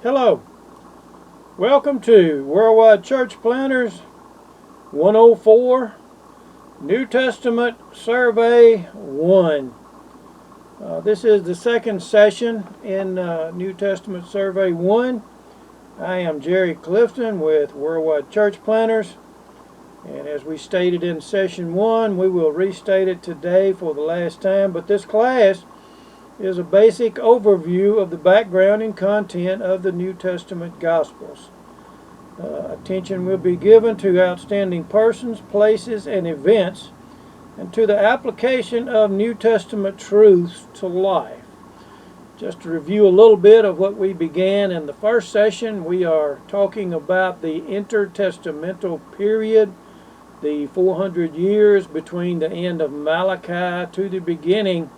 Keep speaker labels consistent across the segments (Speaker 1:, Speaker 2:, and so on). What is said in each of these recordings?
Speaker 1: Hello, welcome to Worldwide Church Planners 104, New Testament Survey 1. This is the second session in New Testament Survey 1. I am Jerry Clifton with Worldwide Church Planners, and as we stated in session 1, we will restate it today for the last time, but this class is a basic overview of the background and content of the New Testament Gospels. Attention will be given to outstanding persons, places, and events, and to the application of New Testament truths to life. Just to review a little bit of what we began in the first session, we are talking about the intertestamental period, the 400 years between the end of Malachi to the beginning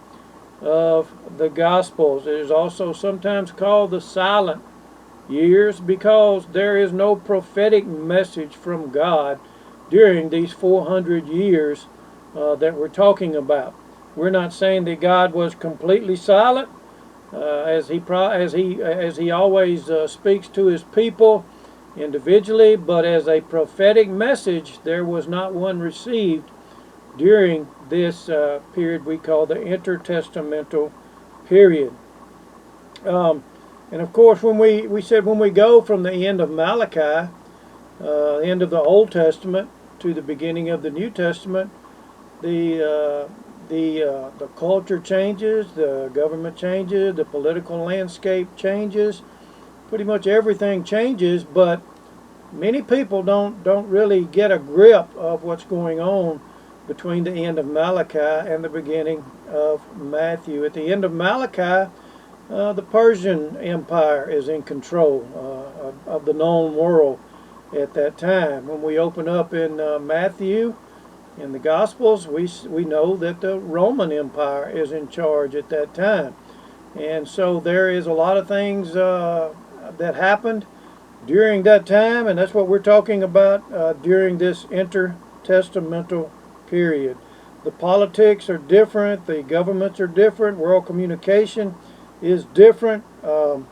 Speaker 1: of the Gospels. It is also sometimes called the silent years because there is no prophetic message from God during these 400 years that we're talking about. We're not saying that God was completely silent, as he always speaks to his people individually, but as a prophetic message, there was not one received during this period we call the intertestamental period. And of course, when we said when we go from the end of Malachi, end of the Old Testament, to the beginning of the New Testament, the culture changes, the government changes, the political landscape changes, pretty much everything changes, but many people don't really get a grip of what's going on between the end of Malachi and the beginning of Matthew. At the end of Malachi, the Persian Empire is in control of the known world at that time. When we open up in Matthew, in the Gospels, we know that the Roman Empire is in charge at that time. And so there is a lot of things that happened during that time, and that's what we're talking about during this intertestamental period. The politics are different, the governments are different, world communication is different, and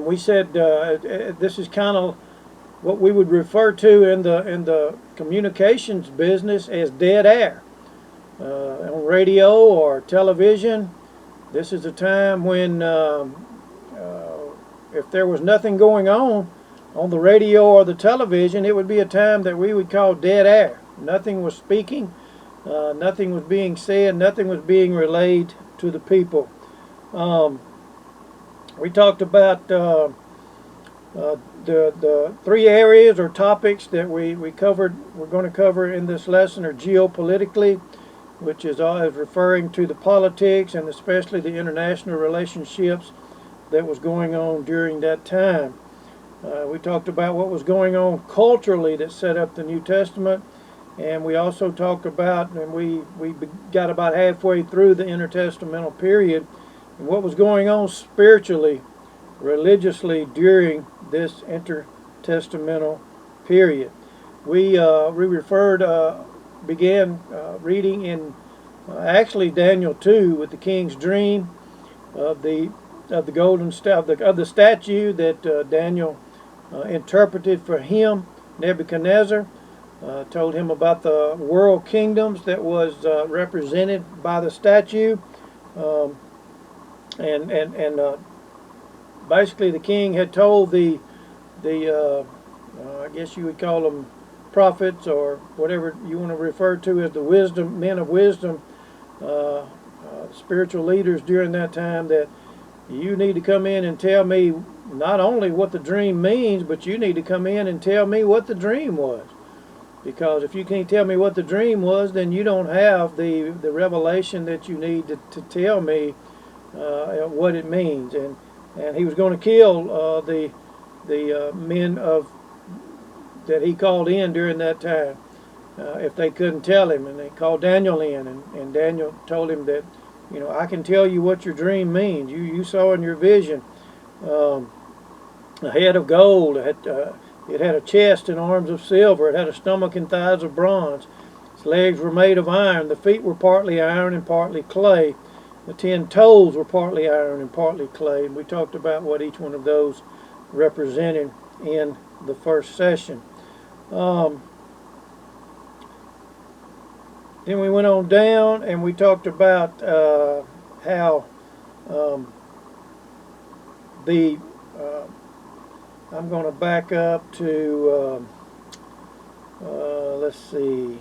Speaker 1: we said this is kind of what we would refer to in the communications business as dead air. On radio or television, this is a time when if there was nothing going on the radio or the television, it would be a time that we would call dead air. Nothing was speaking, nothing was being said, nothing was being relayed to the people. We talked about the three areas or topics that we covered. We're going to cover in this lesson are geopolitically, which is referring to the politics and especially the international relationships that was going on during that time. We talked about what was going on culturally that set up the New Testament, and we also talked about, and we got about halfway through the intertestamental period, and what was going on spiritually, religiously during this intertestamental period. We began reading in actually Daniel 2 with the king's dream of the golden of the statue that Daniel interpreted for him. Nebuchadnezzar told him about the world kingdoms that was represented by the statue, and basically the king had told the I guess you would call them prophets or whatever you want to refer to as the men of wisdom, spiritual leaders during that time, that you need to come in and tell me not only what the dream means, but you need to come in and tell me what the dream was. Because if you can't tell me what the dream was, then you don't have the revelation that you need to tell me what it means. And he was going to kill the men that he called in during that time if they couldn't tell him. And they called Daniel in, and Daniel told him that, I can tell you what your dream means. You saw in your vision a head of gold. It had a chest and arms of silver. It had a stomach and thighs of bronze. Its legs were made of iron. The feet were partly iron and partly clay. The 10 toes were partly iron and partly clay, and we talked about what each one of those represented in the first session. Then we went on down and we talked about how I'm going to back up to, let's see,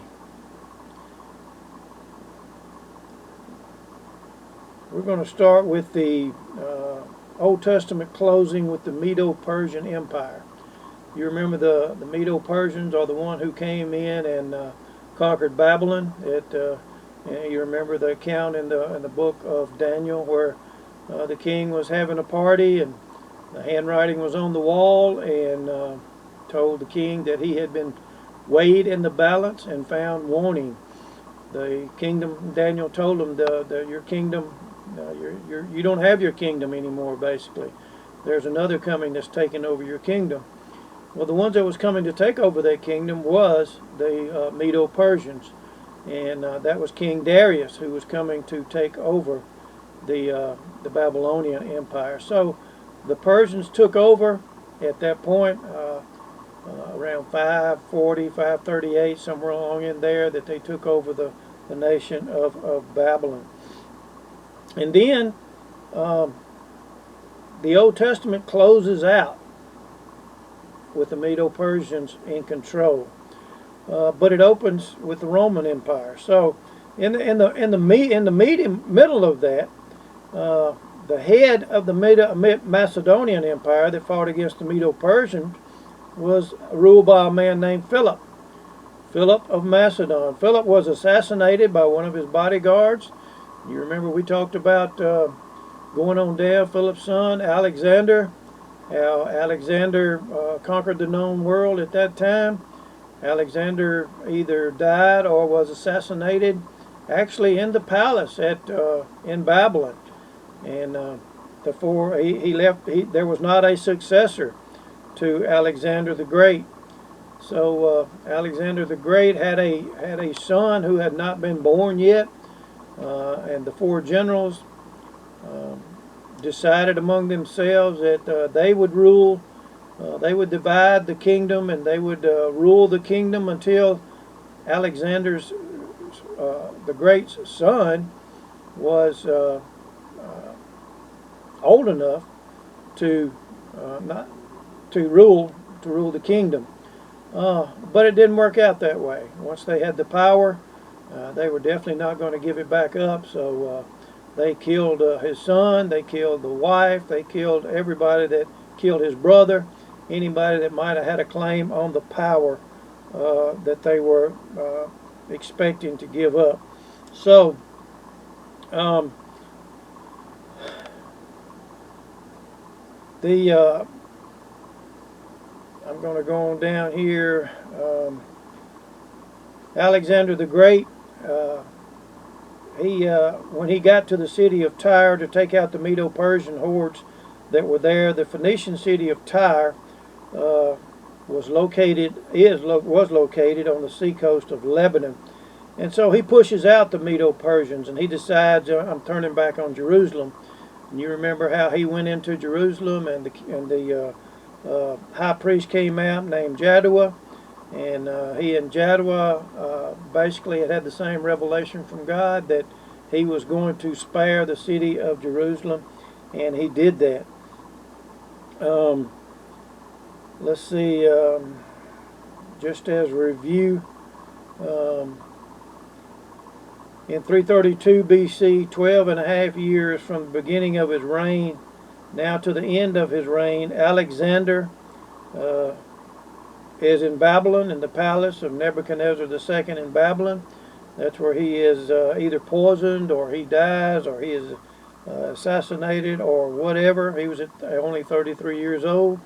Speaker 1: we're going to start with the Old Testament closing with the Medo-Persian Empire. You remember the Medo-Persians are the one who came in and conquered Babylon. You remember the account in the book of Daniel where the king was having a party and the handwriting was on the wall and told the king that he had been weighed in the balance and found wanting. The kingdom, Daniel told him, your kingdom, you don't have your kingdom anymore, basically. There's another coming that's taking over your kingdom. Well, the ones that was coming to take over that kingdom was the Medo-Persians, and that was King Darius who was coming to take over the Babylonian Empire. So the Persians took over at that point around 540, 538, somewhere along in there, that they took over the nation of Babylon. And then the Old Testament closes out with the Medo-Persians in control, but it opens with the Roman Empire. So in the middle of that, the head of the Macedonian Empire that fought against the Medo-Persians was ruled by a man named Philip of Macedon. Philip was assassinated by one of his bodyguards. You remember we talked about going on down, Philip's son Alexander, how Alexander conquered the known world at that time. Alexander either died or was assassinated, actually in the palace in Babylon, and before he left, there was not a successor to Alexander the Great. So Alexander the Great had a son who had not been born yet, and the four generals decided among themselves that they would rule, they would divide the kingdom, and they would rule the kingdom until Alexander's the Great's son was old enough to rule the kingdom. But it didn't work out that way. Once they had the power, they were definitely not going to give it back up. So they killed his son, they killed the wife, they killed everybody, that killed his brother, anybody that might have had a claim on the power that they were expecting to give up. So I'm going to go on down here. Alexander the Great, when he got to the city of Tyre to take out the Medo-Persian hordes that were there, the Phoenician city of Tyre was located on the seacoast of Lebanon. And so he pushes out the Medo-Persians, and he decides, I'm turning back on Jerusalem. And you remember how he went into Jerusalem, and the high priest came out named Jaddua, and he and Jaddua basically had the same revelation from God that he was going to spare the city of Jerusalem, and he did that. Let's see, just as a review, in 332 BC, 12 and a half years from the beginning of his reign now to the end of his reign, Alexander is in Babylon, in the palace of Nebuchadnezzar II in Babylon. That's where he is either poisoned, or he dies, or he is assassinated, or whatever. He was only 33 years old,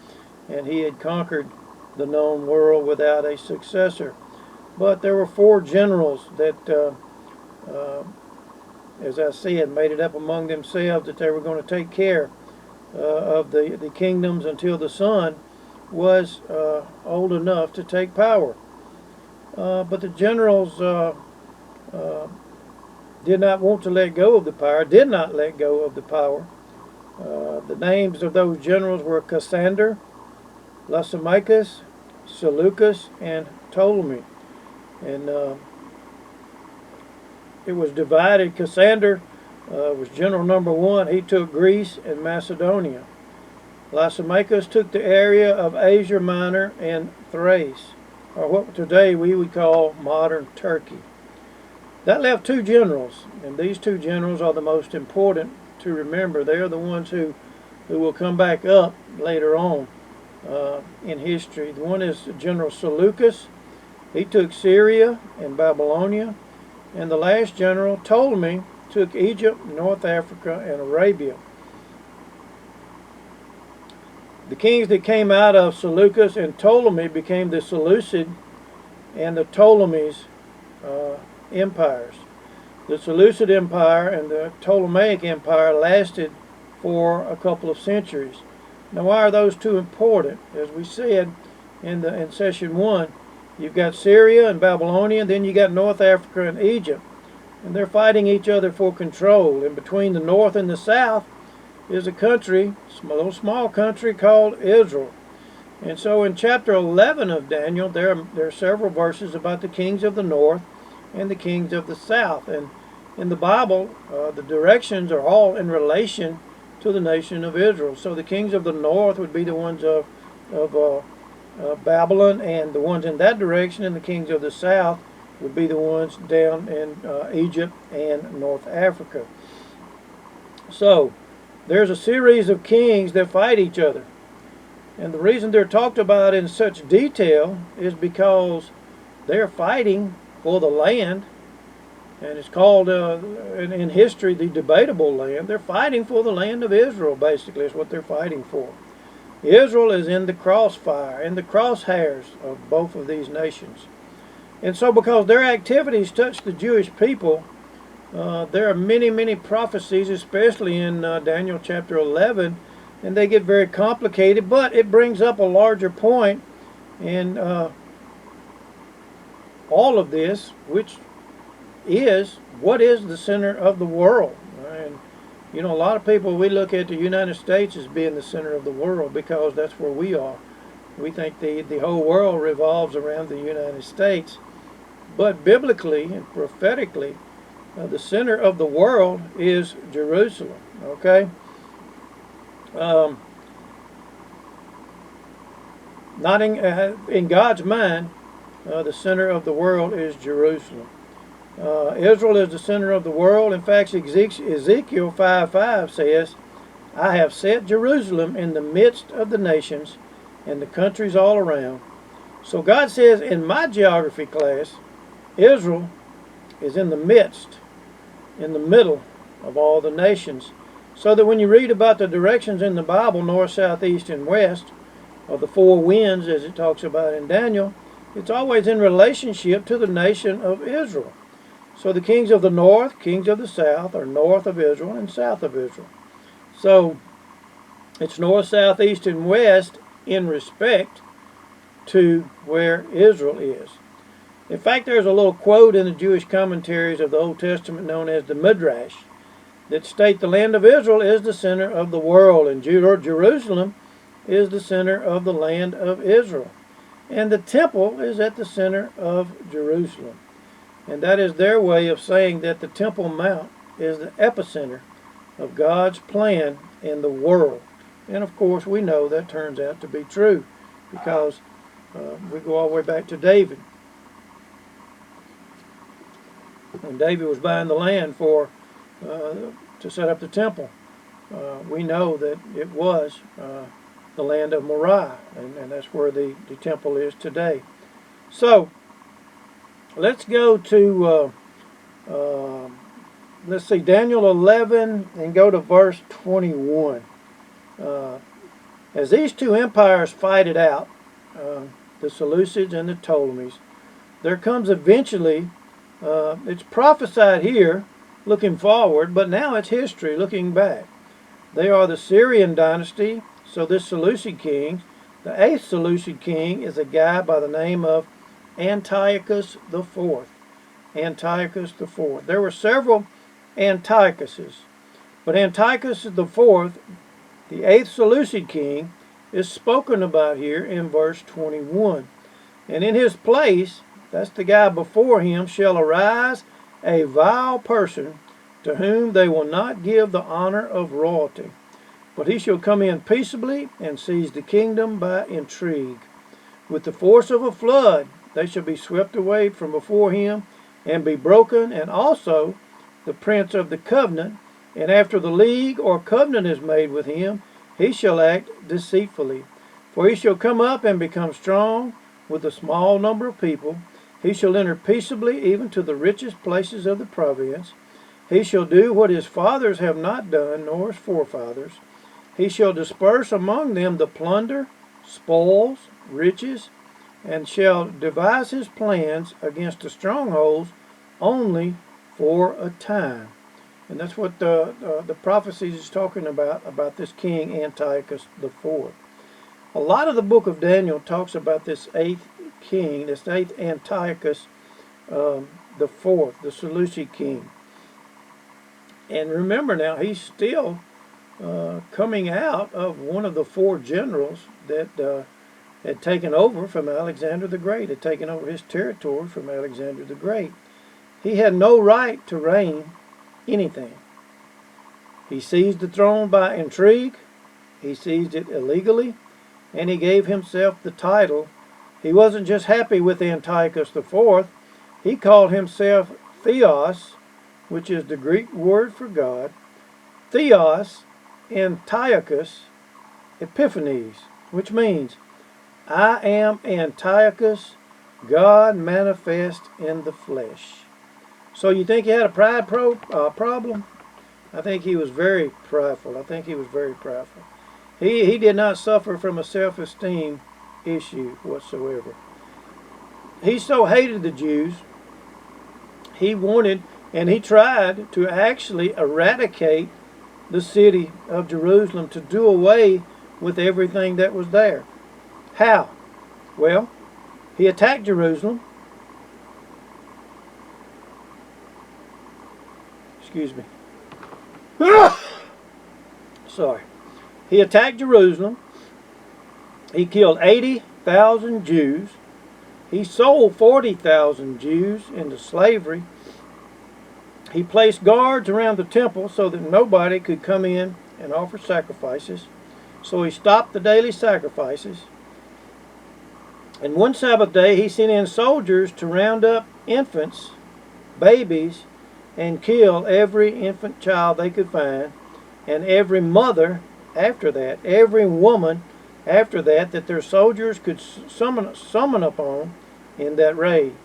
Speaker 1: and he had conquered the known world without a successor. But there were four generals that, as I said, made it up among themselves that they were going to take care of the kingdoms until the son was old enough to take power. But the generals did not want to let go of the power, did not let go of the power. The names of those generals were Cassander, Lysimachus, Seleucus, and Ptolemy. And it was divided. Cassander was general number one. He took Greece and Macedonia. Lysimachus took the area of Asia Minor and Thrace, or what today we would call modern Turkey. That left two generals, and these two generals are the most important to remember. They are the ones who will come back up later on in history. The one is General Seleucus. He took Syria and Babylonia. And the last general, Ptolemy, took Egypt, North Africa, and Arabia. The kings that came out of Seleucus and Ptolemy became the Seleucid and the Ptolemies empires. The Seleucid Empire and the Ptolemaic Empire lasted for a couple of centuries. Now, why are those two important? As we said in session 1, you've got Syria and Babylonia, and then you got North Africa and Egypt. And they're fighting each other for control. And between the north and the south is a country, a little small country called Israel. And so in chapter 11 of Daniel, there are several verses about the kings of the north and the kings of the south. And in the Bible, the directions are all in relation to the nation of Israel. So the kings of the north would be the ones of Babylon, and the ones in that direction, and the kings of the south would be the ones down in Egypt and North Africa. So there's a series of kings that fight each other. And the reason they're talked about in such detail is because they're fighting for the land, and it's called in history the debatable land. They're fighting for the land of Israel, basically, is what they're fighting for. Israel is in the crossfire, in the crosshairs of both of these nations. And so because their activities touch the Jewish people, there are many, many prophecies, especially in Daniel chapter 11, and they get very complicated, but it brings up a larger point in all of this, which is, what is the center of the world? And you know, a lot of people, we look at the United States as being the center of the world because that's where we are. We think the whole world revolves around the United States. But biblically and prophetically, the center of the world is Jerusalem. Okay? Not in God's mind, the center of the world is Jerusalem. Israel is the center of the world. In fact, Ezekiel 5:5 says, I have set Jerusalem in the midst of the nations and the countries all around. So God says in my geography class, Israel is in the midst, in the middle of all the nations. So that when you read about the directions in the Bible, north, south, east, and west, of the four winds, as it talks about in Daniel, it's always in relationship to the nation of Israel. So the kings of the north, kings of the south, are north of Israel and south of Israel. So it's north, south, east, and west in respect to where Israel is. In fact, there's a little quote in the Jewish commentaries of the Old Testament known as the Midrash that state the land of Israel is the center of the world, and Jerusalem is the center of the land of Israel. And the temple is at the center of Jerusalem. And that is their way of saying that the Temple Mount is the epicenter of God's plan in the world. And of course, we know that turns out to be true because we go all the way back to David. When David was buying the land to set up the temple, we know that it was the land of Moriah, and that's where the temple is today. So, let's go to, let's see, Daniel 11 and go to verse 21. As these two empires fight it out, the Seleucids and the Ptolemies, there comes eventually, it's prophesied here, looking forward, but now it's history, looking back. They are the Syrian dynasty, so this Seleucid king, the 8th Seleucid king, is a guy by the name of Antiochus IV. Antiochus IV. There were several Antiochuses. But Antiochus the fourth, the eighth Seleucid king, is spoken about here in verse 21. And in his place, that's the guy before him, shall arise a vile person to whom they will not give the honor of royalty. But he shall come in peaceably and seize the kingdom by intrigue. With the force of a flood they shall be swept away from before him and be broken, and also the prince of the covenant. And after the league or covenant is made with him, he shall act deceitfully. For he shall come up and become strong with a small number of people. He shall enter peaceably even to the richest places of the province. He shall do what his fathers have not done, nor his forefathers. He shall disperse among them the plunder, spoils, riches, and shall devise his plans against the strongholds only for a time. And that's what the prophecy is talking about this king Antiochus the fourth. A lot of the book of Daniel talks about this eighth king, this eighth Antiochus the fourth, the Seleucid king. And remember now, he's still coming out of one of the four generals that had taken over from Alexander the Great, had taken over his territory from Alexander the Great. He had no right to reign anything. He seized the throne by intrigue, he seized it illegally, and he gave himself the title. He wasn't just happy with Antiochus IV, he called himself Theos, which is the Greek word for God. Theos Antiochus Epiphanes, which means I am Antiochus, God manifest in the flesh. So you think he had a pride problem? I think he was very prideful. I think he was very prideful. He did not suffer from a self-esteem issue whatsoever. He so hated the Jews, he wanted, and he tried to actually eradicate the city of Jerusalem, to do away with everything that was there. How? Well, he attacked Jerusalem. Excuse me. Sorry. He attacked Jerusalem. He killed 80,000 Jews. He sold 40,000 Jews into slavery. He placed guards around the temple so that nobody could come in and offer sacrifices. So he stopped the daily sacrifices. And one Sabbath day he sent in soldiers to round up infants, babies, and kill every infant child they could find, and every mother after that, every woman after that their soldiers could summon upon in that raid.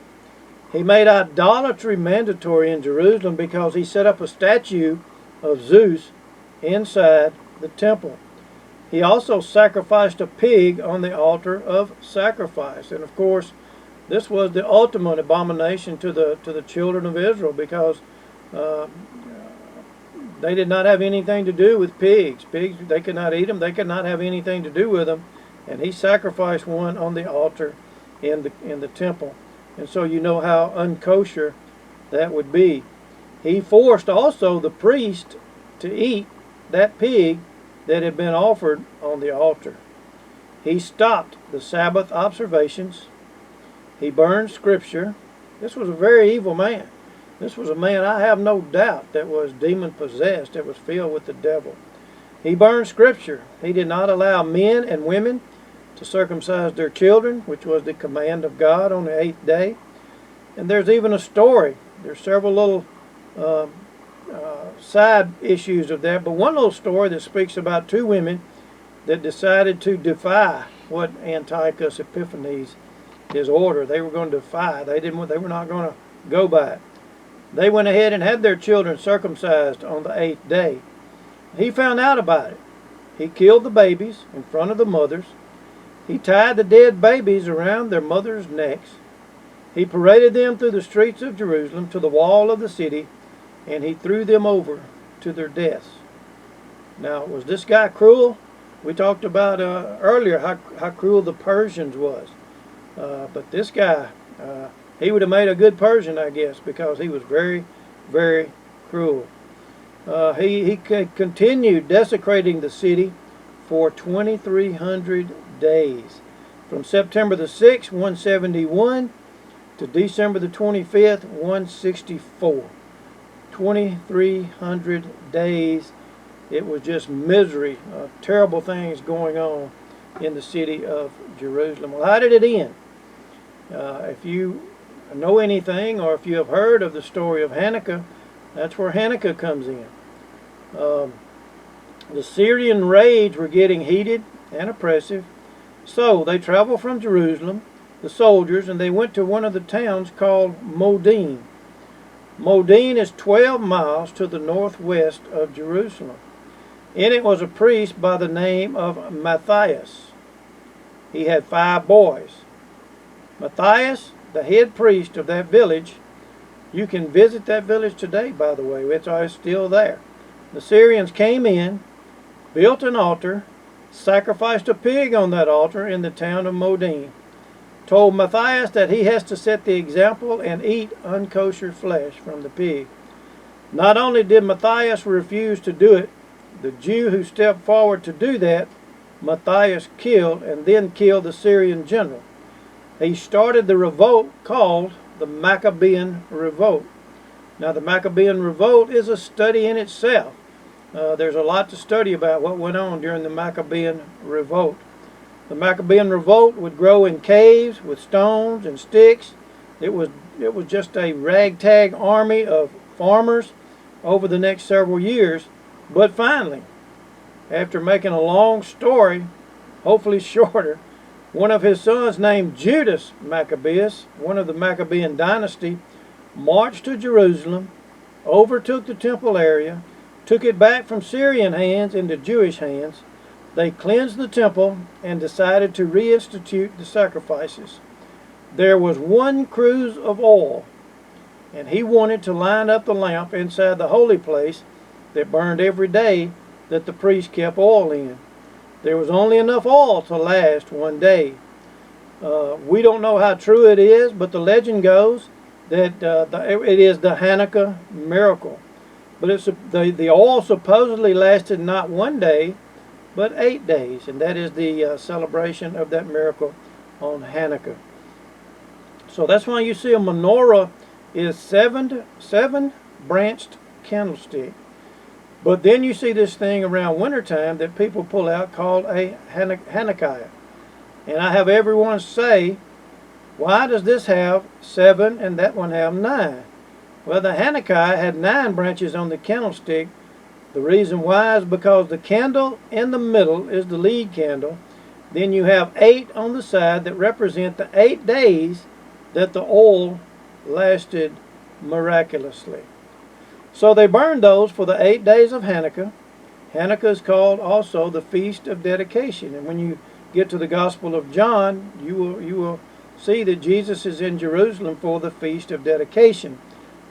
Speaker 1: He made idolatry mandatory in Jerusalem because he set up a statue of Zeus inside the temple. He also sacrificed a pig on the altar of sacrifice. And of course, this was the ultimate abomination to the children of Israel, because they did not have anything to do with pigs. Pigs, they could not eat them. They could not have anything to do with them. And he sacrificed one on the altar in the temple. And so you know how unkosher that would be. He forced also the priest to eat that pig that had been offered on the altar. He stopped the Sabbath observations. He burned Scripture. This was a very evil man. This was a man, I have no doubt, that was demon-possessed, that was filled with the devil. He burned Scripture. He did not allow men and women to circumcise their children, which was the command of God on the 8th day. And there's even a story. There's several little side issues of that, but one little story that speaks about two women that decided to defy what Antiochus Epiphanes, his order. They were going to defy. They were not going to go by it. They went ahead and had their children circumcised on the 8th day. He found out about it. He killed the babies in front of the mothers. He tied the dead babies around their mothers' necks. He paraded them through the streets of Jerusalem to the wall of the city, and he threw them over to their deaths. Now, was this guy cruel? We talked about earlier how cruel the Persians was. But this guy, he would have made a good Persian, I guess, because he was very, very cruel. He continued desecrating the city for 2,300 days, from September the 6th, 171, to December the 25th, 164. 2,300 days. It was just misery, terrible things going on in the city of Jerusalem. Well, how did it end? If you know anything, or if you have heard of the story of Hanukkah, that's where Hanukkah comes in. The Syrian raids were getting heated and oppressive, so they traveled from Jerusalem, the soldiers, and they went to one of the towns called Modin. Modin is 12 miles to the northwest of Jerusalem. In it was a priest by the name of Matthias. He had 5 boys. Matthias, the head priest of that village, you can visit that village today, by the way. It's still there. The Syrians came in, built an altar, sacrificed a pig on that altar in the town of Modin, told Matthias that he has to set the example and eat unkosher flesh from the pig. Not only did Matthias refuse to do it, the Jew who stepped forward to do that, Matthias killed, and then killed the Syrian general. He started the revolt called the Maccabean Revolt. Now, the Maccabean Revolt is a study in itself. There's a lot to study about what went on during the Maccabean Revolt. The Maccabean Revolt would grow in caves with stones and sticks. It was just a ragtag army of farmers over the next several years. But finally, after making a long story, hopefully shorter, one of his sons named Judas Maccabeus, one of the Maccabean dynasty, marched to Jerusalem, overtook the temple area, took it back from Syrian hands into Jewish hands. They cleansed the temple and decided to reinstitute the sacrifices. There was one cruse of oil, and he wanted to line up the lamp inside the holy place that burned every day that the priest kept oil in. There was only enough oil to last one day. We don't know how true it is, but the legend goes that it is the Hanukkah miracle. But the oil supposedly lasted not one day, but 8 days, and that is the celebration of that miracle on Hanukkah. So that's why you see a menorah is seven branched candlestick. But then you see this thing around wintertime that people pull out called a Hanukkah. And I have everyone say, why does this have 7 and that one have 9? Well, the Hanukkah had 9 branches on the candlestick. The reason why is because the candle in the middle is the lead candle. Then you have 8 on the side that represent the 8 days that the oil lasted miraculously. So they burned those for the 8 days of Hanukkah. Hanukkah is called also the Feast of Dedication. And when you get to the Gospel of John, you will see that Jesus is in Jerusalem for the Feast of Dedication.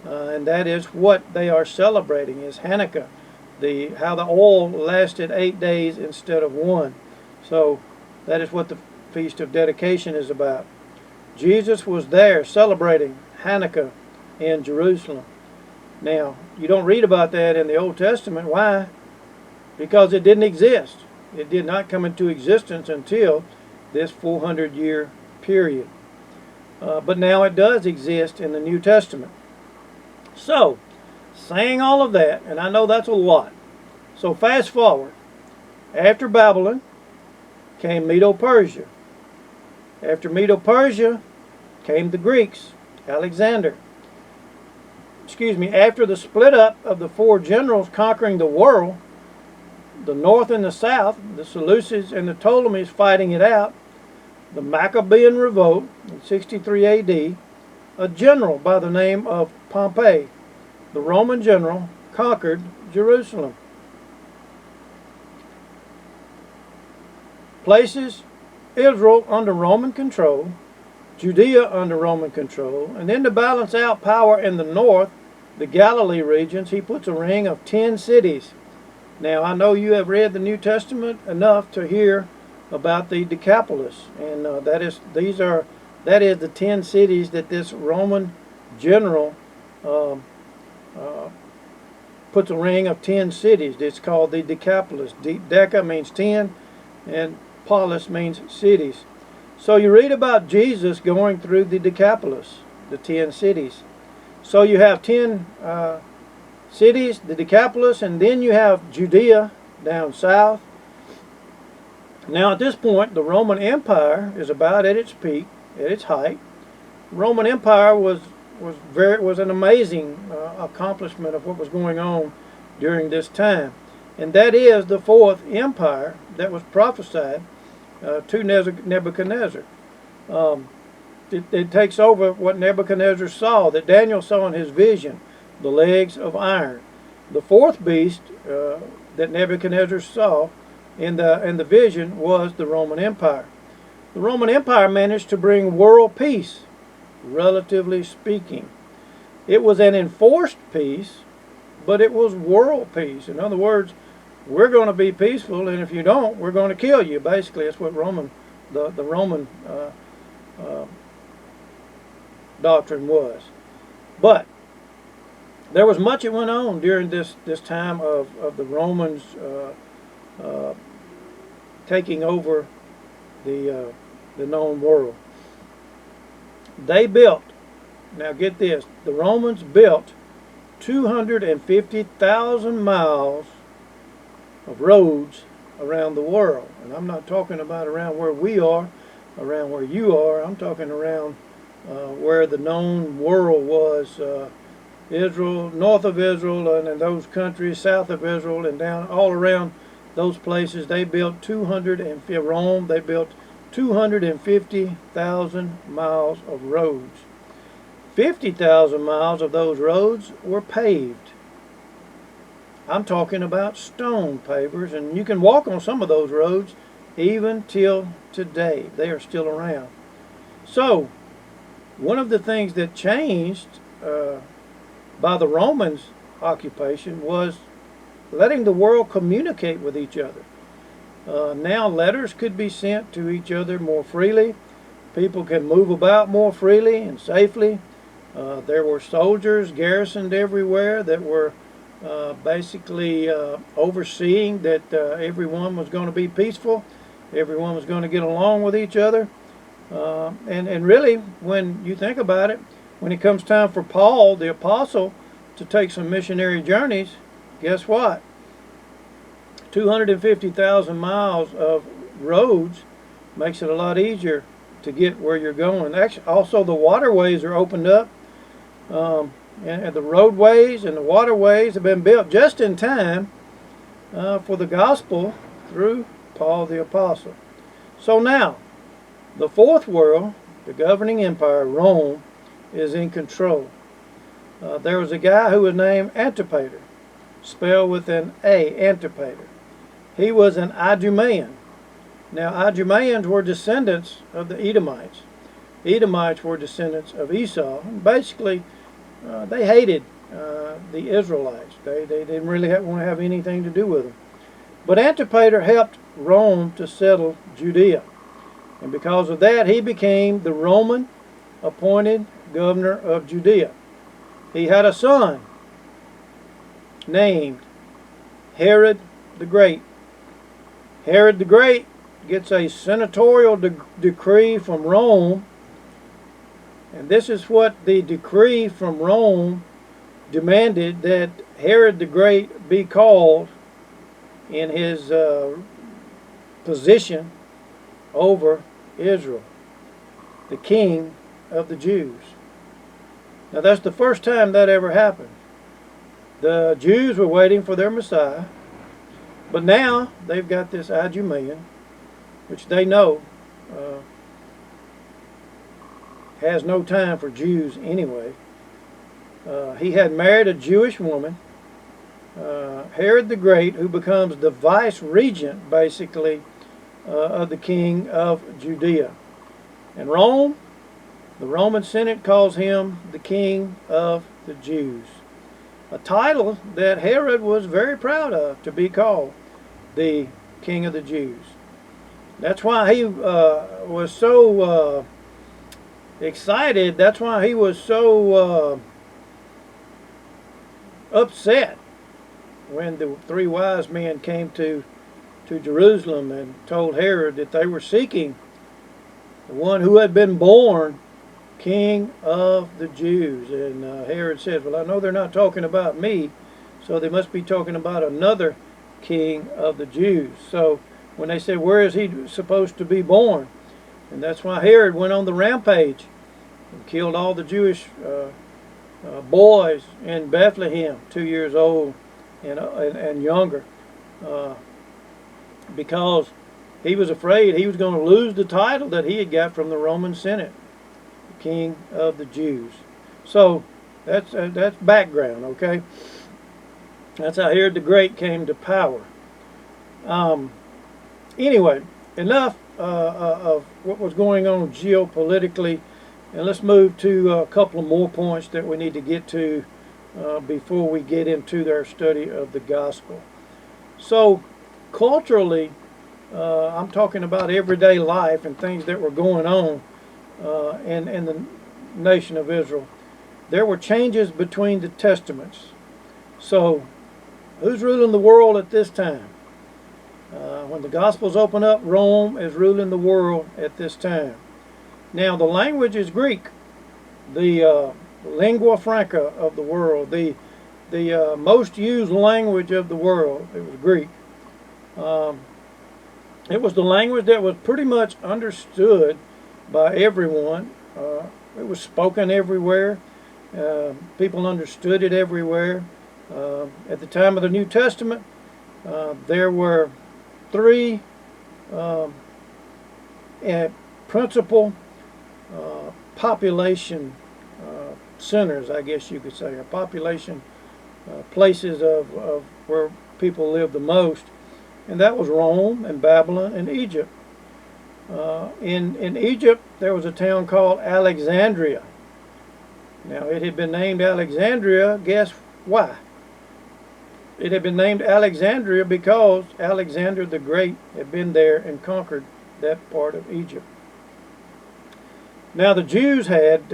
Speaker 1: And that is what they are celebrating, is Hanukkah. How the oil lasted 8 days instead of 1. So that is what the Feast of Dedication is about. Jesus was there celebrating Hanukkah in Jerusalem. Now, you don't read about that in the Old Testament. Why? Because it didn't exist. It did not come into existence until this 400-year period. But now it does exist in the New Testament. So, saying all of that, and I know that's a lot. So fast forward. After Babylon came Medo-Persia. After Medo-Persia came the Greeks, Alexander. After the split up of the 4 generals conquering the world, the north and the south, the Seleucids and the Ptolemies fighting it out, the Maccabean Revolt in 63 AD, a general by the name of Pompey, the Roman general, conquered Jerusalem. Places Israel under Roman control, Judea under Roman control, and then to balance out power in the north, the Galilee regions, he puts a ring of 10 cities. Now, I know you have read the New Testament enough to hear about the Decapolis, and that is the 10 cities that this Roman general puts a ring of 10 cities. It's called the Decapolis. Deca means 10, and polis means cities. So you read about Jesus going through the Decapolis, the 10 cities. So you have 10 cities, the Decapolis, and then you have Judea down south. Now at this point, the Roman Empire is about at its peak, at its height. The Roman Empire was an amazing accomplishment of what was going on during this time, and that is the fourth empire that was prophesied to Nebuchadnezzar. It takes over what Nebuchadnezzar saw, that Daniel saw in his vision, the legs of iron. The fourth beast that Nebuchadnezzar saw in the vision was the Roman Empire. The Roman Empire managed to bring world peace, relatively speaking. It was an enforced peace, but it was world peace. In other words, we're going to be peaceful, and if you don't, we're going to kill you. Basically, that's what the Roman doctrine was. But there was much that went on during this time of the Romans taking over the known world. They built, now get this, the Romans built 250,000 miles of roads around the world. And I'm not talking about around where we are, around where you are. I'm talking around where the known world was, Israel, north of Israel, and in those countries, south of Israel, and down all around those places. They built Rome, they built 250,000 miles of roads. 50,000 miles of those roads were paved. I'm talking about stone pavers, and you can walk on some of those roads even till today. They are still around. So, one of the things that changed by the Romans' occupation was letting the world communicate with each other. Now letters could be sent to each other more freely. People can move about more freely and safely. There were soldiers garrisoned everywhere that were basically overseeing that everyone was going to be peaceful. Everyone was going to get along with each other. And really, when you think about it, when it comes time for Paul, the apostle, to take some missionary journeys, guess what? 250,000 miles of roads makes it a lot easier to get where you're going. Actually, also the waterways are opened up, and the roadways and the waterways have been built just in time for the gospel through Paul the apostle. So now, the fourth world, the governing empire, Rome, is in control. There was a guy who was named Antipater, spelled with an A, Antipater. He was an Idumean. Now, Idumeans were descendants of the Edomites. Edomites were descendants of Esau. And basically, they hated the Israelites. They didn't really want to have anything to do with them. But Antipater helped Rome to settle Judea. And because of that, he became the Roman appointed governor of Judea. He had a son named Herod the Great. Herod the Great gets a senatorial decree from Rome, and this is what the decree from Rome demanded, that Herod the Great be called in his position over Israel, the king of the Jews. Now that's the first time that ever happened. The Jews were waiting for their Messiah, but now they've got this Idumean, which they know has no time for Jews anyway. He had married a Jewish woman, Herod the Great, who becomes the vice regent, basically, of the king of Judea. And Rome, the Roman Senate calls him the king of the Jews. A title that Herod was very proud of, to be called the king of the Jews. That's why he was so excited. That's why he was so upset when the three wise men came to Jerusalem and told Herod that they were seeking the one who had been born King of the Jews. And Herod said, well, I know they're not talking about me, so they must be talking about another King of the Jews. So when they said, where is he supposed to be born? And that's why Herod went on the rampage and killed all the Jewish boys in Bethlehem, 2 years old and younger, because he was afraid he was going to lose the title that he had got from the Roman Senate, the King of the Jews. So that's background, okay? That's how Herod the Great came to power. Anyway, enough of what was going on geopolitically, and let's move to a couple of more points that we need to get to before we get into our study of the gospel. So, culturally, I'm talking about everyday life and things that were going on in the nation of Israel. There were changes between the testaments. So, who's ruling the world at this time? When the Gospels open up, Rome is ruling the world at this time. Now, the language is Greek, the lingua franca of the world, the most used language of the world. It was Greek. It was the language that was pretty much understood by everyone. It was spoken everywhere. People understood it everywhere. At the time of the New Testament, there were three principal population centers, I guess you could say, or population places of where people lived the most, and that was Rome and Babylon and Egypt. In Egypt, there was a town called Alexandria. Now, it had been named Alexandria. Guess why? It had been named Alexandria because Alexander the Great had been there and conquered that part of Egypt. Now, the Jews had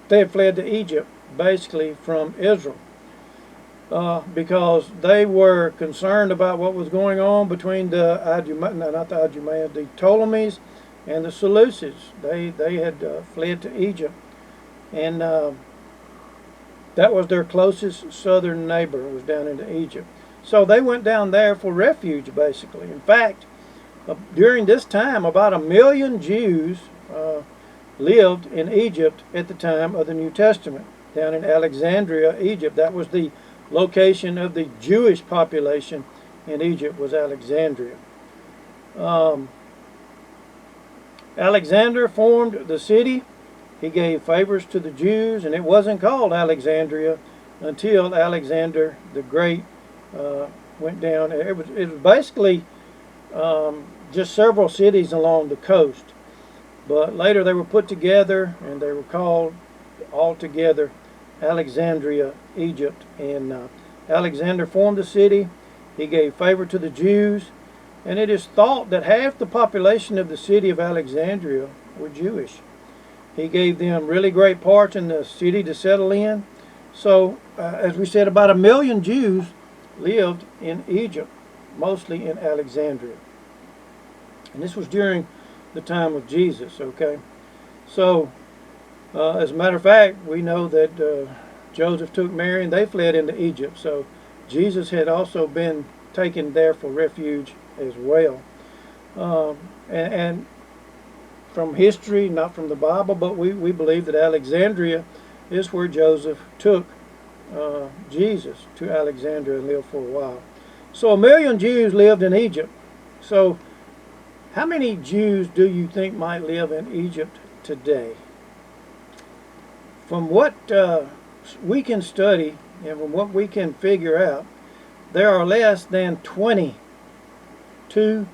Speaker 1: fled to Egypt basically from Israel because they were concerned about what was going on between the Ptolemies and the Seleucids. They had fled to Egypt, and that was their closest southern neighbor, was down into Egypt. So they went down there for refuge, basically. In fact, during this time, about 1 million Jews lived in Egypt at the time of the New Testament, down in Alexandria, Egypt. That was the location of the Jewish population in Egypt, was Alexandria. Alexander formed the city. He gave favors to the Jews, and it wasn't called Alexandria until Alexander the Great went down. It was basically just several cities along the coast, but later they were put together and they were called all together Alexandria, Egypt. And Alexander formed the city. He gave favor to the Jews, and it is thought that half the population of the city of Alexandria were Jewish. He gave them really great parts in the city to settle in. So, as we said, about 1 million Jews lived in Egypt, mostly in Alexandria. And this was during the time of Jesus, okay? So, as a matter of fact, we know that Joseph took Mary and they fled into Egypt. So, Jesus had also been taken there for refuge as well. And from history, not from the Bible, but we believe that Alexandria is where Joseph took Jesus to Alexandria and lived for a while. So 1 million Jews lived in Egypt. So how many Jews do you think might live in Egypt today? From what we can study and from what we can figure out, there are less than 20. There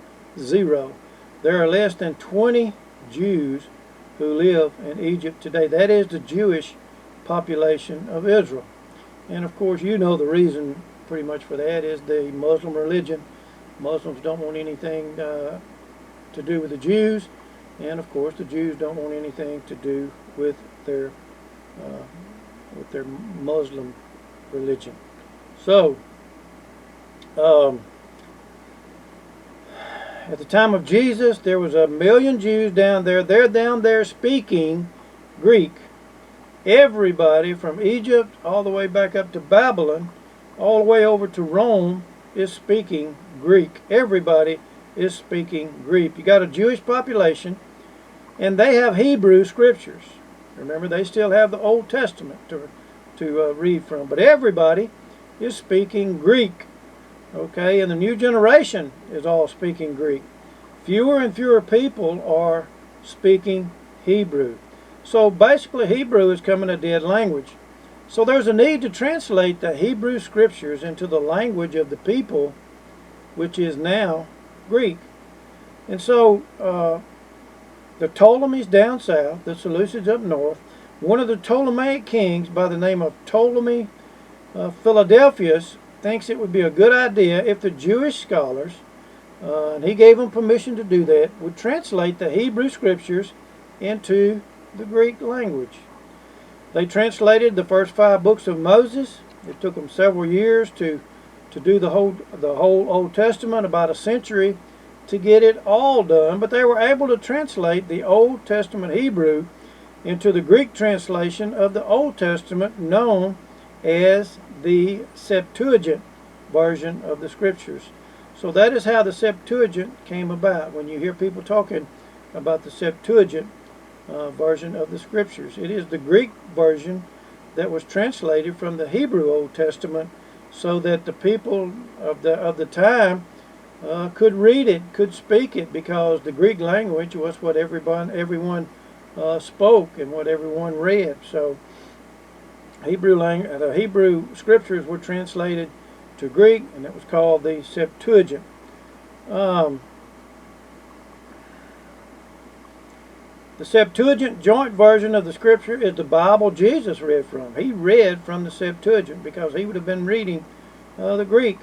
Speaker 1: are less than 20 Jews who live in Egypt today. That is the Jewish population of Israel. And of course, you know the reason pretty much for that is the Muslim religion. Muslims don't want anything to do with the Jews, and of course the Jews don't want anything to do with their Muslim religion. So, um, at the time of Jesus, there was 1,000,000 Jews down there. They're down there speaking Greek. Everybody from Egypt all the way back up to Babylon, all the way over to Rome, is speaking Greek. Everybody is speaking Greek. You got a Jewish population, and they have Hebrew scriptures. Remember, they still have the Old Testament to read from. But everybody is speaking Greek. Okay, and the new generation is all speaking Greek. Fewer and fewer people are speaking Hebrew. So basically Hebrew is becoming a dead language. So there's a need to translate the Hebrew scriptures into the language of the people, which is now Greek. And so the Ptolemies down south, the Seleucids up north, one of the Ptolemaic kings by the name of Ptolemy Philadelphus thinks it would be a good idea if the Jewish scholars, and he gave them permission to do that, would translate the Hebrew scriptures into the Greek language. They translated the first 5 books of Moses. It took them several years to do the whole Old Testament, about a century to get it all done, but they were able to translate the Old Testament Hebrew into the Greek translation of the Old Testament known as the Septuagint version of the Scriptures. So that is how the Septuagint came about. When you hear people talking about the Septuagint version of the Scriptures, it is the Greek version that was translated from the Hebrew Old Testament so that the people of the time could read it, could speak it, because the Greek language was what everyone spoke and what everyone read. So the Hebrew scriptures were translated to Greek, and it was called the Septuagint. The Septuagint joint version of the scripture is the Bible Jesus read from. He read from the Septuagint because he would have been reading the Greek.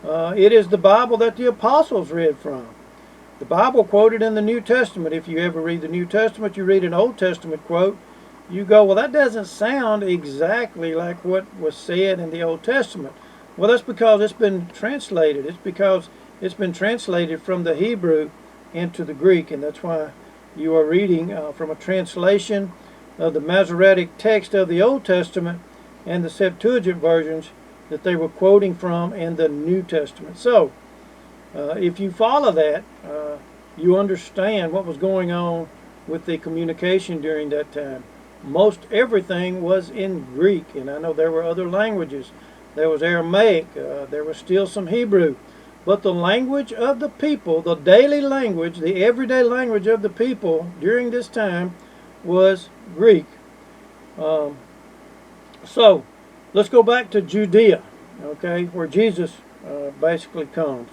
Speaker 1: It is the Bible that the apostles read from. The Bible quoted in the New Testament. If you ever read the New Testament, you read an Old Testament quote, you go, well, that doesn't sound exactly like what was said in the Old Testament. Well, that's because it's been translated. It's because it's been translated from the Hebrew into the Greek, and that's why you are reading from a translation of the Masoretic text of the Old Testament and the Septuagint versions that they were quoting from in the New Testament. So, if you follow that, you understand what was going on with the communication during that time. Most everything was in Greek, and I know there were other languages. There was Aramaic, there was still some Hebrew, but the language of the people, the daily language, the everyday language of the people during this time was Greek. So, let's go back to Judea, okay, where Jesus basically comes.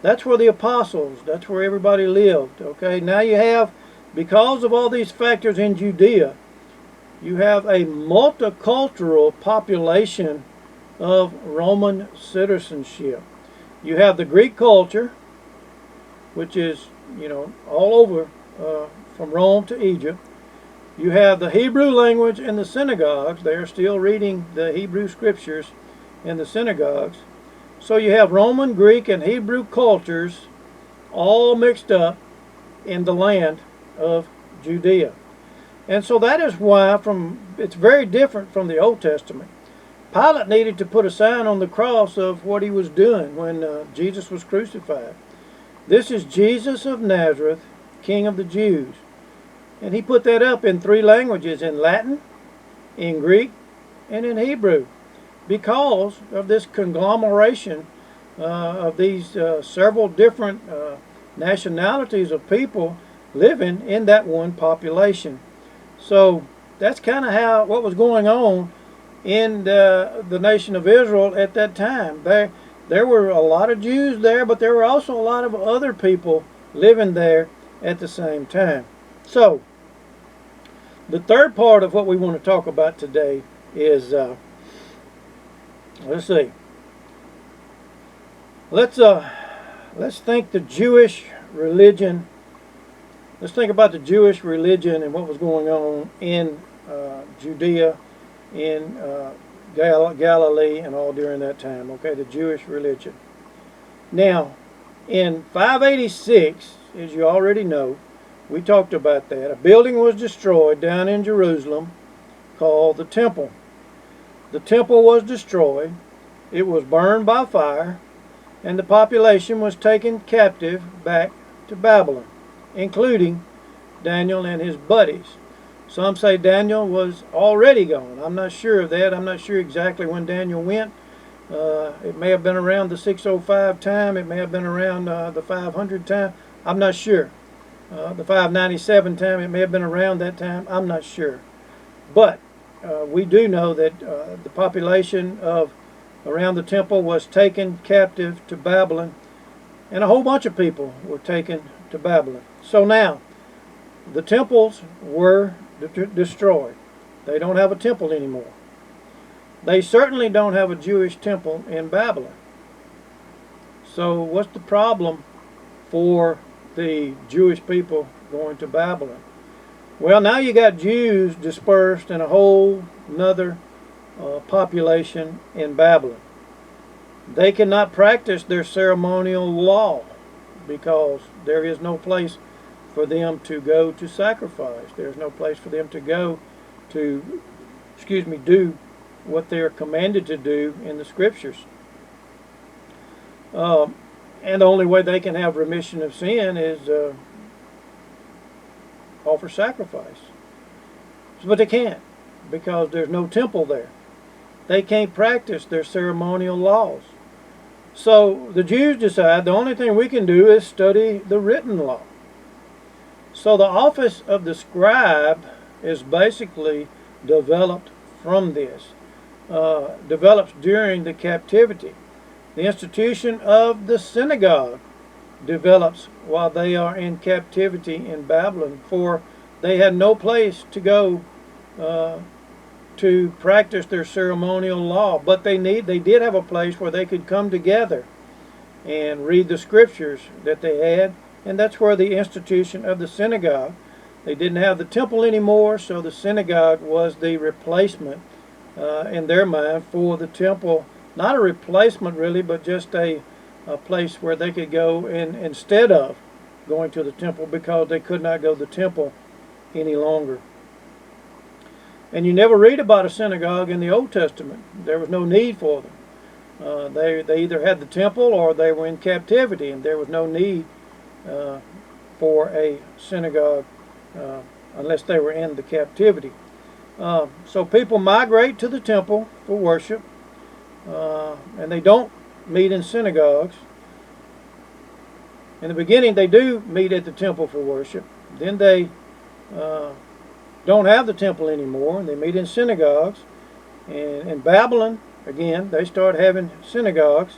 Speaker 1: That's where the apostles, that's where everybody lived, okay. Now you have, because of all these factors in Judea, you have a multicultural population of Roman citizenship. You have the Greek culture, which is, all over from Rome to Egypt. You have the Hebrew language in the synagogues. They are still reading the Hebrew scriptures in the synagogues. So you have Roman, Greek, and Hebrew cultures all mixed up in the land of Judea. And so that is why it's very different from the Old Testament. Pilate needed to put a sign on the cross of what he was doing when Jesus was crucified. This is Jesus of Nazareth, King of the Jews. And he put that up in 3 languages, in Latin, in Greek, and in Hebrew, because of this conglomeration of these several different nationalities of people living in that one population. So that's kind of what was going on in the nation of Israel at that time. There were a lot of Jews there, but there were also a lot of other people living there at the same time. So, the third part of what we want to talk about today is, let's see. Let's think the Jewish religion. Let's think about the Jewish religion and what was going on in Judea, in Galilee and all during that time. Okay, the Jewish religion. Now, in 586, as you already know, we talked about that. A building was destroyed down in Jerusalem called the Temple. The temple was destroyed. It was burned by fire, and the population was taken captive back to Babylon, including Daniel and his buddies. Some say Daniel was already gone. I'm not sure of that. I'm not sure exactly when Daniel went. It may have been around the 605 time. It may have been around the 500 time. I'm not sure. The 597 time. It may have been around that time. I'm not sure. But we do know that the population of around the temple was taken captive to Babylon, and a whole bunch of people were taken to Babylon. So now, the temples were destroyed. They don't have a temple anymore. They certainly don't have a Jewish temple in Babylon. So what's the problem for the Jewish people going to Babylon? Well, now you got Jews dispersed in a whole another population in Babylon. They cannot practice their ceremonial law because there is no place for them to go to sacrifice. There's no place for them to go to, do what they're commanded to do in the scriptures. And the only way they can have remission of sin is offer sacrifice. But they can't because there's no temple there. They can't practice their ceremonial laws. So the Jews decide the only thing we can do is study the written law. So the office of the scribe is basically developed from this. Develops during the captivity. The institution of the synagogue develops while they are in captivity in Babylon, for they had no place to go to practice their ceremonial law, but they did have a place where they could come together and read the scriptures that they had, and that's where the institution of the synagogue. They didn't have the temple anymore, so the synagogue was the replacement in their mind for the temple. Not a replacement really, but just a place where they could go in instead of going to the temple, because they could not go to the temple any longer. And you never read about a synagogue in the Old Testament. There was no need for them. They either had the temple or they were in captivity, and there was no need for a synagogue unless they were in the captivity. So people migrate to the temple for worship, and they don't meet in synagogues. In the beginning they do meet at the temple for worship. Then they don't have the temple anymore, and they meet in synagogues. And in Babylon, again, they start having synagogues.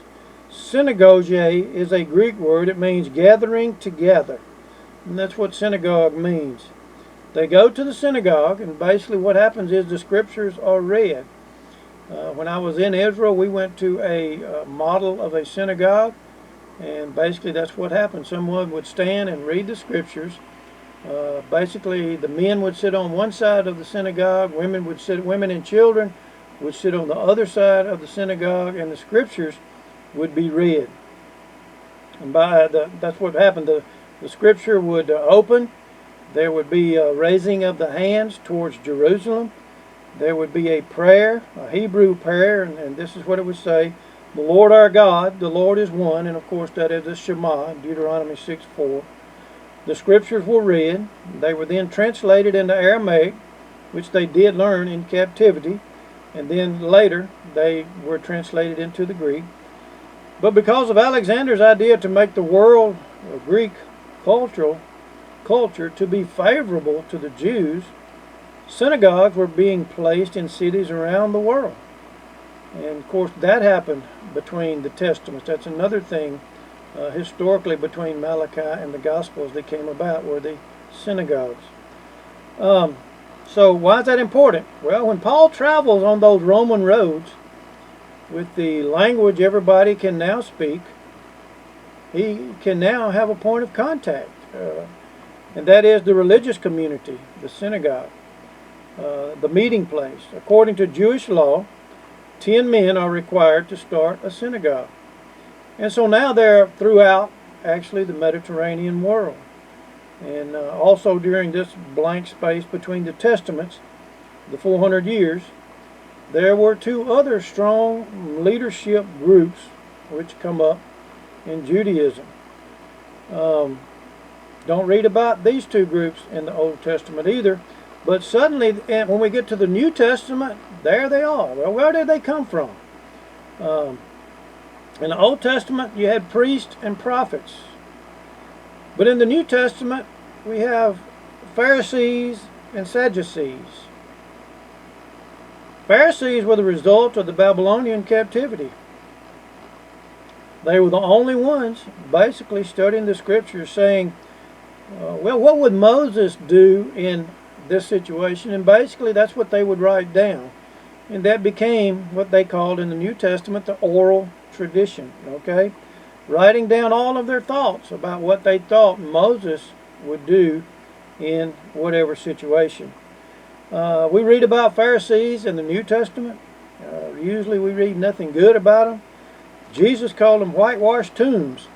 Speaker 1: Synagoge is a Greek word. It means gathering together. And that's what synagogue means. They go to the synagogue, and basically what happens is the scriptures are read. When I was in Israel, we went to a model of a synagogue, and basically that's what happened. Someone would stand and read the scriptures. Basically, the men would sit on one side of the synagogue, women and children would sit on the other side of the synagogue, and the scriptures would be read. And that's what happened. The scripture would open. There would be a raising of the hands towards Jerusalem. There would be a prayer, a Hebrew prayer, and this is what it would say: "The Lord our God, the Lord is one," and of course that is the Shema, Deuteronomy 6:4. The scriptures were read. They were then translated into Aramaic, which they did learn in captivity, and then later they were translated into the Greek. But because of Alexander's idea to make the world or Greek culture to be favorable to the Jews, synagogues were being placed in cities around the world. And of course that happened between the Testaments. That's another thing historically between Malachi and the Gospels that came about, were the synagogues. So why is that important? Well, when Paul travels on those Roman roads with the language everybody can now speak, he can now have a point of contact, and that is the religious community, the synagogue, the meeting place. According to Jewish law, 10 men are required to start a synagogue. And so now they're throughout, actually, the Mediterranean world. And also during this blank space between the Testaments, the 400 years, there were two other strong leadership groups which come up in Judaism. Don't read about these two groups in the Old Testament either, but suddenly, when we get to the New Testament, there they are. Well, where did they come from? In the Old Testament, you had priests and prophets. But in the New Testament, we have Pharisees and Sadducees. Pharisees were the result of the Babylonian captivity. They were the only ones basically studying the scriptures saying, well, what would Moses do in this situation? And basically that's what they would write down. And that became what they called in the New Testament the oral tradition, okay? Writing down all of their thoughts about what they thought Moses would do in whatever situation. We read about Pharisees in the New Testament. Usually we read nothing good about them. Jesus called them whitewashed tombs.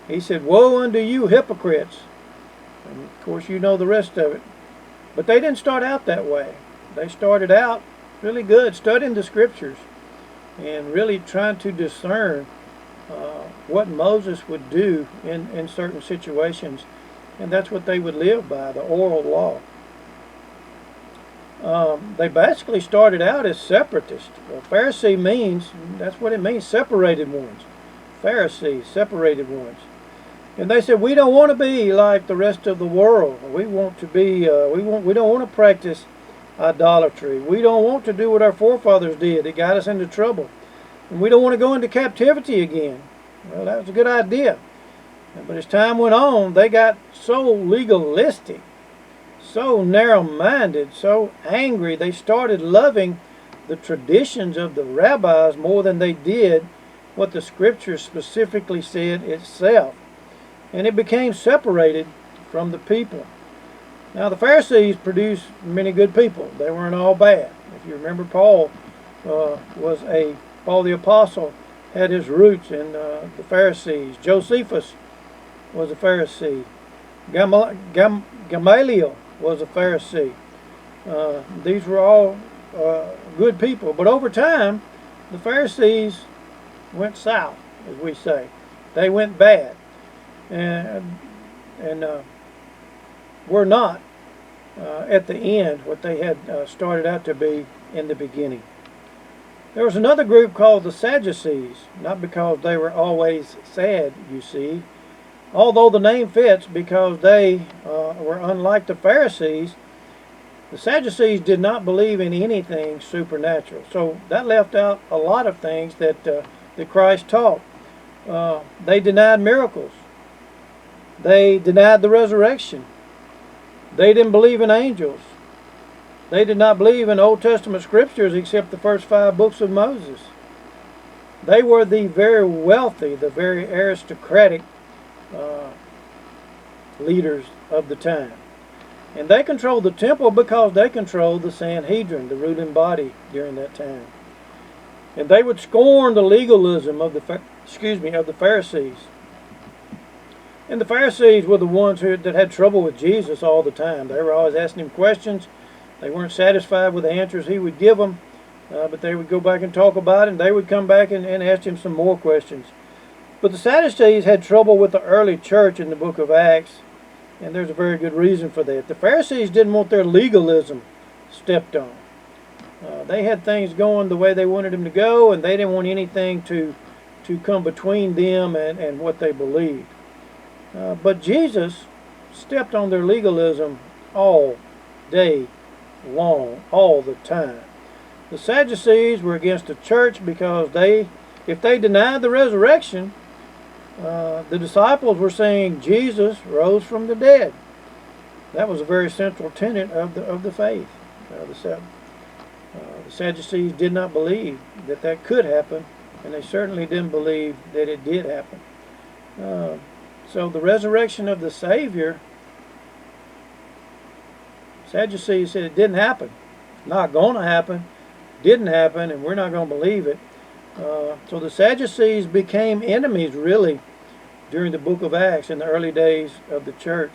Speaker 1: He said, "Woe unto you hypocrites." And of course you know the rest of it. But they didn't start out that way. They started out really good, studying the scriptures and really trying to discern what Moses would do in certain situations. And that's what they would live by, the oral law. They basically started out as separatists. Well, Pharisee means, that's what it means, separated ones. Pharisees, separated ones. And they said, we don't want to be like the rest of the world. We want to be, we don't want to practice idolatry. We don't want to do what our forefathers did. It got us into trouble. And we don't want to go into captivity again. Well, that was a good idea. But as time went on, they got so legalistic, so narrow-minded, so angry, they started loving the traditions of the rabbis more than they did what the scripture specifically said itself. And it became separated from the people. Now the Pharisees produced many good people. They weren't all bad. If you remember, Paul the Apostle had his roots in the Pharisees. Josephus was a Pharisee. Gamaliel was a Pharisee. These were all good people. But over time, the Pharisees went south, as we say. They went bad. And were not at the end what they had started out to be in the beginning. There was another group called the Sadducees, not because they were always sad, you see, although the name fits because they were unlike the Pharisees. The Sadducees did not believe in anything supernatural, so that left out a lot of things that Christ taught. They denied miracles. They denied the resurrection. They didn't believe in angels. They did not believe in Old Testament scriptures except the first 5 books of Moses. They were the very wealthy, the very aristocratic leaders of the time. And they controlled the temple because they controlled the Sanhedrin, the ruling body during that time. And they would scorn the legalism of the Pharisees. And the Pharisees were the ones that had trouble with Jesus all the time. They were always asking him questions. They weren't satisfied with the answers he would give them, but they would go back and talk about it, and they would come back and ask him some more questions. But the Sadducees had trouble with the early church in the book of Acts, and there's a very good reason for that. The Pharisees didn't want their legalism stepped on. They had things going the way they wanted them to go, and they didn't want anything to come between them and what they believed. But Jesus stepped on their legalism all day long, all the time. The Sadducees were against the church because if they denied the resurrection, the disciples were saying Jesus rose from the dead. That was a very central tenet of the faith. The Sadducees did not believe that could happen, and they certainly didn't believe that it did happen. So the resurrection of the Savior, Sadducees said it didn't happen. It's not going to happen. didn't happen, and we're not going to believe it. So the Sadducees became enemies, really, during the book of Acts in the early days of the church.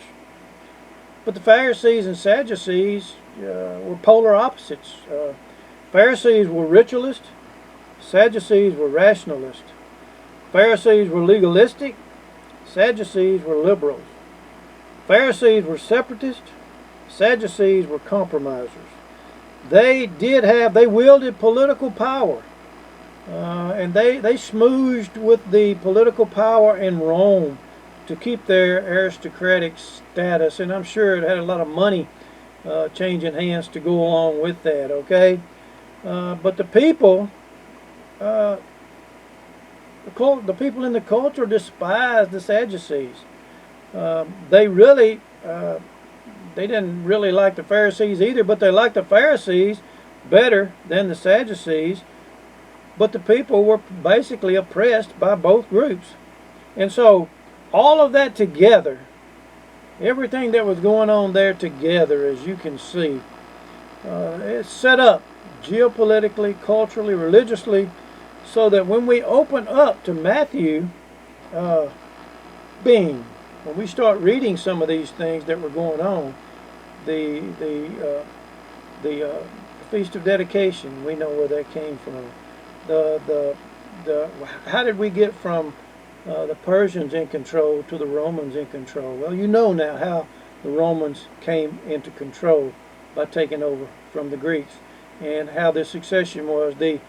Speaker 1: But the Pharisees and Sadducees were polar opposites. Pharisees were ritualists. Sadducees were rationalists. Pharisees were legalistic. Sadducees were liberals. Pharisees were separatists. Sadducees were compromisers. They wielded political power. And they smoothed with the political power in Rome to keep their aristocratic status. And I'm sure it had a lot of money changing hands to go along with that, okay? But the people in the culture despised the Sadducees. They didn't really like the Pharisees either, but they liked the Pharisees better than the Sadducees. But the people were basically oppressed by both groups. And so all of that together, everything that was going on there together, as you can see, it's set up geopolitically, culturally, religiously, so that when we open up to Matthew, when we start reading some of these things that were going on, the Feast of Dedication, we know where that came from. How did we get from the Persians in control to the Romans in control? Well, you know now how the Romans came into control by taking over from the Greeks, and how the succession was. The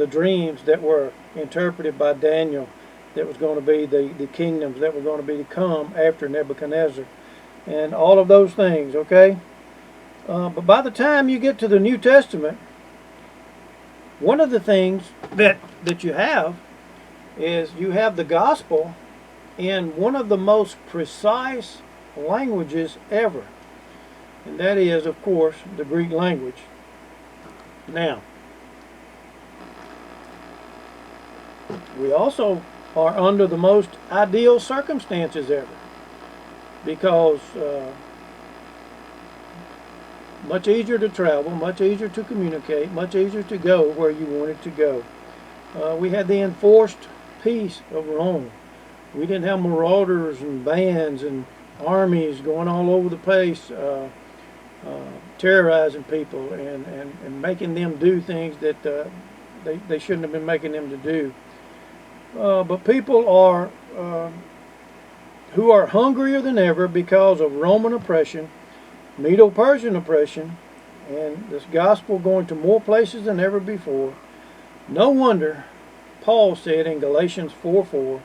Speaker 1: dreams that were interpreted by Daniel, that was going to be the kingdoms that were going to be to come after Nebuchadnezzar, and all of those things, okay? But by the time you get to the New Testament, one of the things that you have is you have the gospel in one of the most precise languages ever. And that is, of course, the Greek language. Now, we also are under the most ideal circumstances ever, because much easier to travel, much easier to communicate, much easier to go where you wanted to go. We had the enforced peace of Rome. We didn't have marauders and bands and armies going all over the place, terrorizing people and making them do things that they shouldn't have been making them to do. But people are who are hungrier than ever because of Roman oppression, Medo-Persian oppression, and this gospel going to more places than ever before. No wonder Paul said in Galatians 4:4,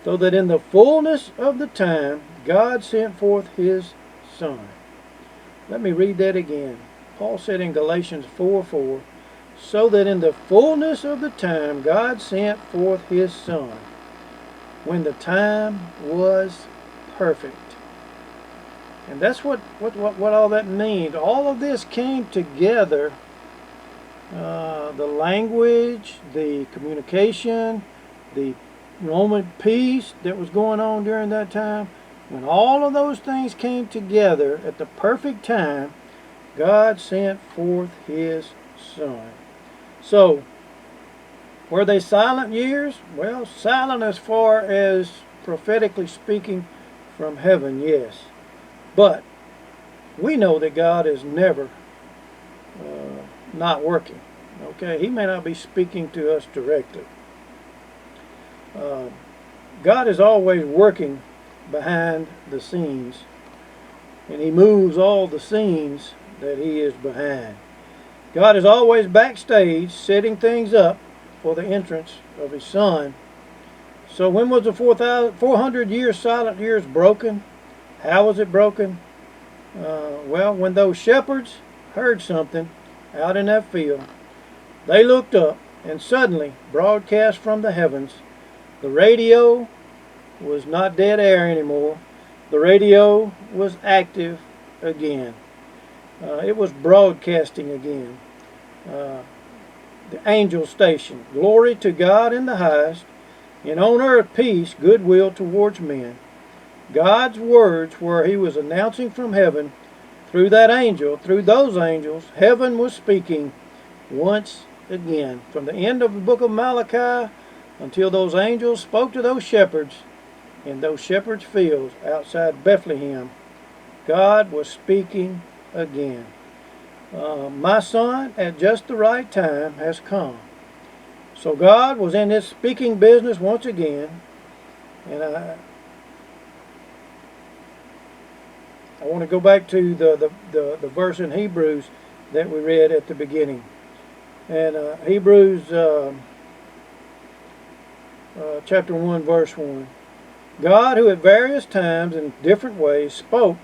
Speaker 1: so that in the fullness of the time God sent forth his Son. Let me read that again. Paul said in Galatians 4:4, so that in the fullness of the time God sent forth his Son, when the time was perfect. And that's what all that means. All of this came together. The language, the communication, the Roman peace that was going on during that time. When all of those things came together at the perfect time, God sent forth his Son. So, were they silent years? Well, silent as far as prophetically speaking from heaven, yes. But we know that God is never not working. Okay, he may not be speaking to us directly. God is always working behind the scenes, and he moves all the scenes that he is behind. God is always backstage setting things up for the entrance of his Son. So when was the 400 years silent years broken? How was it broken? Well, when those shepherds heard something out in that field, they looked up, and suddenly, broadcast from the heavens, the radio was not dead air anymore. The radio was active again. It was broadcasting again. The angel station. Glory to God in the highest, and on earth peace, goodwill towards men. God's words, where he was announcing from heaven through that angel, through those angels, heaven was speaking once again. From the end of the book of Malachi until those angels spoke to those shepherds in those shepherds' fields outside Bethlehem, God was speaking again. My son, at just the right time, has come. So God was in this speaking business once again, and I want to go back to the verse in Hebrews that we read at the beginning. And Hebrews chapter 1, verse 1. God, who at various times in different ways spoke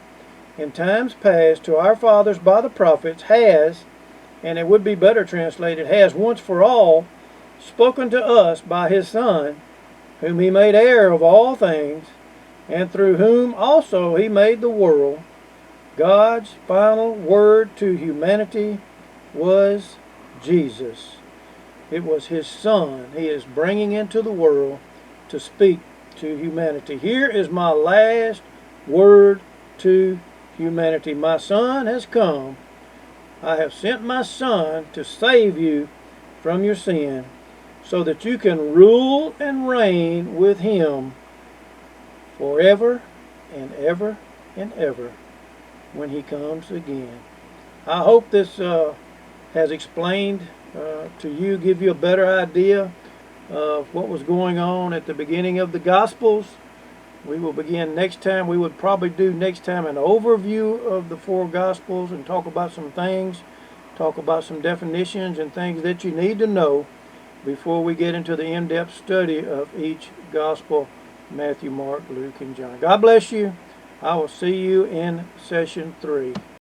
Speaker 1: in times past to our fathers by the prophets, has, and it would be better translated, has once for all spoken to us by his Son, whom he made heir of all things, and through whom also he made the world. God's final word to humanity was Jesus. It was his Son he is bringing into the world to speak to humanity. Here is my last word to humanity. My Son has come. I have sent my Son to save you from your sin, so that you can rule and reign with him forever and ever and ever when he comes again. I hope this has explained to you, give you a better idea of what was going on at the beginning of the Gospels. We will begin next time. We would probably do next time an overview of the 4 Gospels and talk about some things, talk about some definitions and things that you need to know before we get into the in-depth study of each Gospel, Matthew, Mark, Luke, and John. God bless you. I will see you in session 3.